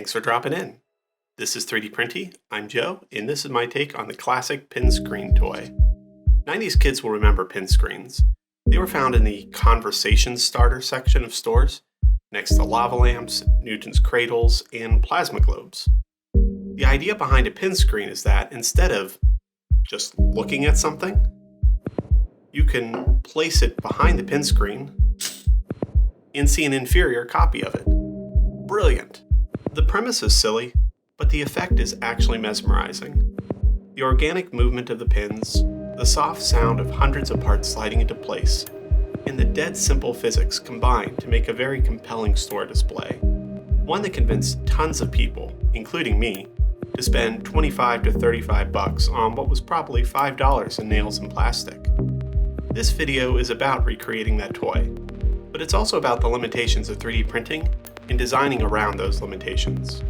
Thanks for dropping in. This is 3D Printy, I'm Joe, and this is my take on the classic pin screen toy. 90s kids will remember pin screens. They were found in the conversation starter section of stores, next to lava lamps, Newton's cradles, and plasma globes. The idea behind a pin screen is that instead of just looking at something, you can place it behind the pin screen and see an inferior copy of it. Brilliant! The premise is silly, but the effect is actually mesmerizing. The organic movement of the pins, the soft sound of hundreds of parts sliding into place, and the dead simple physics combine to make a very compelling store display. One that convinced tons of people, including me, to spend $25 to $35 on what was probably $5 in nails and plastic. This video is about recreating that toy, but it's also about the limitations of 3D printing and designing around those limitations.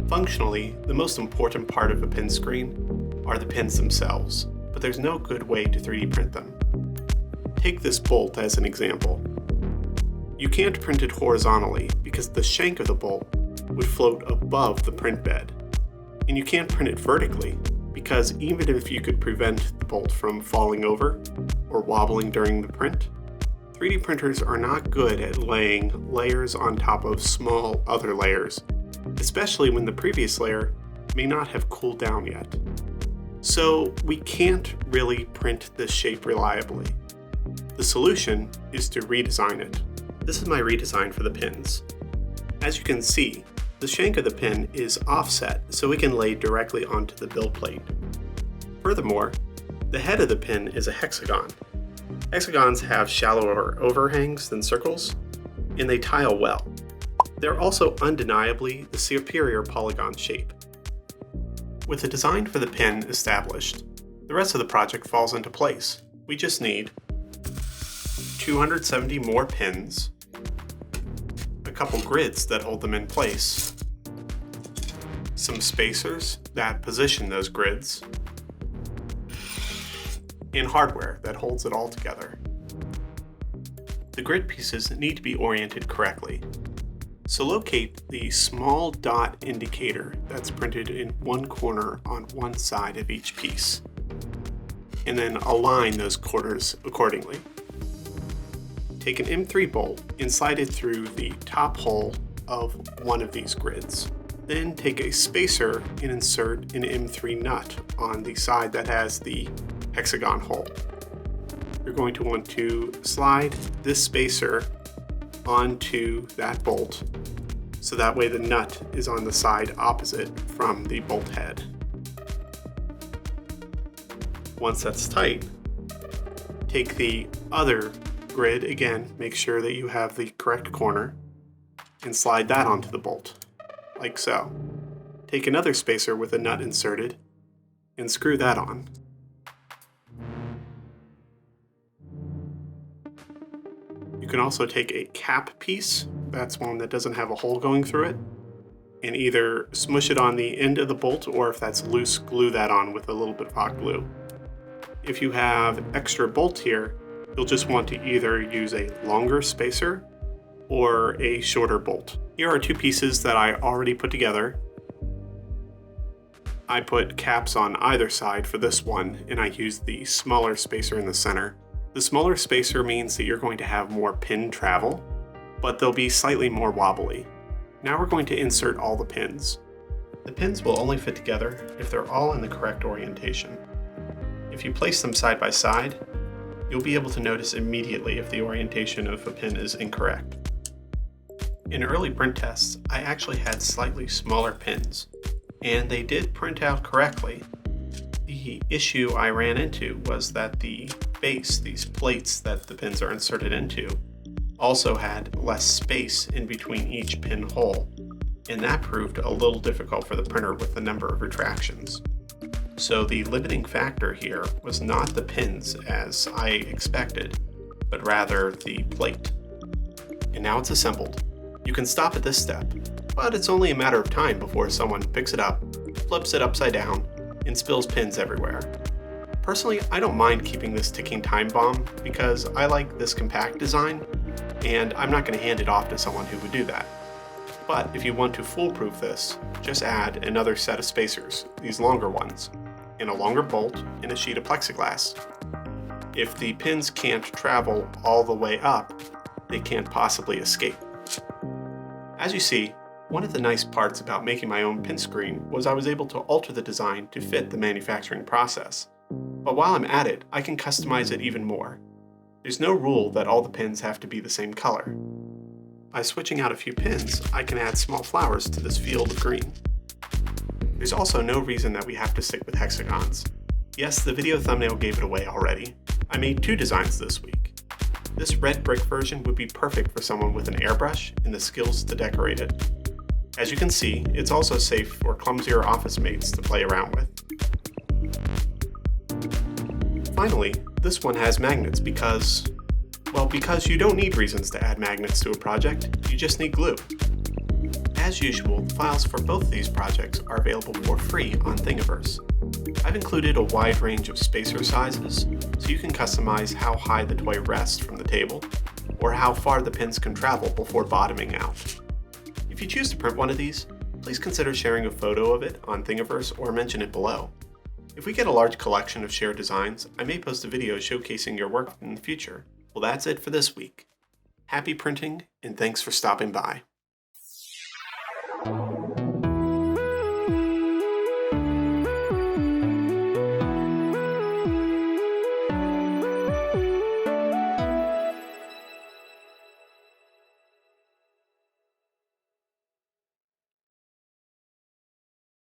Functionally, the most important part of a pin screen are the pins themselves, but there's no good way to 3D print them. Take this bolt as an example. You can't print it horizontally because the shank of the bolt would float above the print bed. And you can't print it vertically because even if you could prevent the bolt from falling over or wobbling during the print, 3D printers are not good at laying layers on top of small other layers, especially when the previous layer may not have cooled down yet. So we can't really print this shape reliably. The solution is to redesign it. This is my redesign for the pins. As you can see, the shank of the pin is offset so it can lay directly onto the build plate. Furthermore, the head of the pin is a hexagon. Hexagons have shallower overhangs than circles, and they tile well. They're also undeniably the superior polygon shape. With the design for the pin established, the rest of the project falls into place. We just need 270 more pins, a couple grids that hold them in place, some spacers that position those grids, and hardware that holds it all together. The grid pieces need to be oriented correctly. So locate the small dot indicator that's printed in one corner on one side of each piece, and then align those corners accordingly. Take an M3 bolt and slide it through the top hole of one of these grids. Then take a spacer and insert an M3 nut on the side that has the hexagon hole. You're going to want to slide this spacer onto that bolt so that way the nut is on the side opposite from the bolt head. Once that's tight, take the other grid again, make sure that you have the correct corner, and slide that onto the bolt, like so. Take another spacer with a nut inserted and screw that on. You can also take a cap piece, that's one that doesn't have a hole going through it, and either smush it on the end of the bolt, or if that's loose, glue that on with a little bit of hot glue. If you have extra bolt here, you'll just want to either use a longer spacer or a shorter bolt. Here are two pieces that I already put together. I put caps on either side for this one, and I used the smaller spacer in the center. The smaller spacer means that you're going to have more pin travel, but they'll be slightly more wobbly. Now we're going to insert all the pins. The pins will only fit together if they're all in the correct orientation. If you place them side by side, you'll be able to notice immediately if the orientation of a pin is incorrect. In early print tests, I actually had slightly smaller pins, and they did print out correctly. The issue I ran into was that the base, these plates that the pins are inserted into, also had less space in between each pin hole, and that proved a little difficult for the printer with the number of retractions. So the limiting factor here was not the pins as I expected, but rather the plate. And now it's assembled. You can stop at this step, but it's only a matter of time before someone picks it up, flips it upside down, and spills pins everywhere. Personally, I don't mind keeping this ticking time bomb because I like this compact design, and I'm not going to hand it off to someone who would do that. But if you want to foolproof this, just add another set of spacers, these longer ones, and a longer bolt and a sheet of plexiglass. If the pins can't travel all the way up, they can't possibly escape. As you see, one of the nice parts about making my own pin screen was I was able to alter the design to fit the manufacturing process. But while I'm at it, I can customize it even more. There's no rule that all the pins have to be the same color. By switching out a few pins, I can add small flowers to this field of green. There's also no reason that we have to stick with hexagons. Yes, the video thumbnail gave it away already. I made 2 designs this week. This red brick version would be perfect for someone with an airbrush and the skills to decorate it. As you can see, it's also safe for clumsier office mates to play around with. Finally, this one has magnets because you don't need reasons to add magnets to a project, you just need glue. As usual, the files for both these projects are available for free on Thingiverse. I've included a wide range of spacer sizes, so you can customize how high the toy rests from the table, or how far the pins can travel before bottoming out. If you choose to print one of these, please consider sharing a photo of it on Thingiverse or mention it below. If we get a large collection of shared designs, I may post a video showcasing your work in the future. Well, that's it for this week. Happy printing, and thanks for stopping by.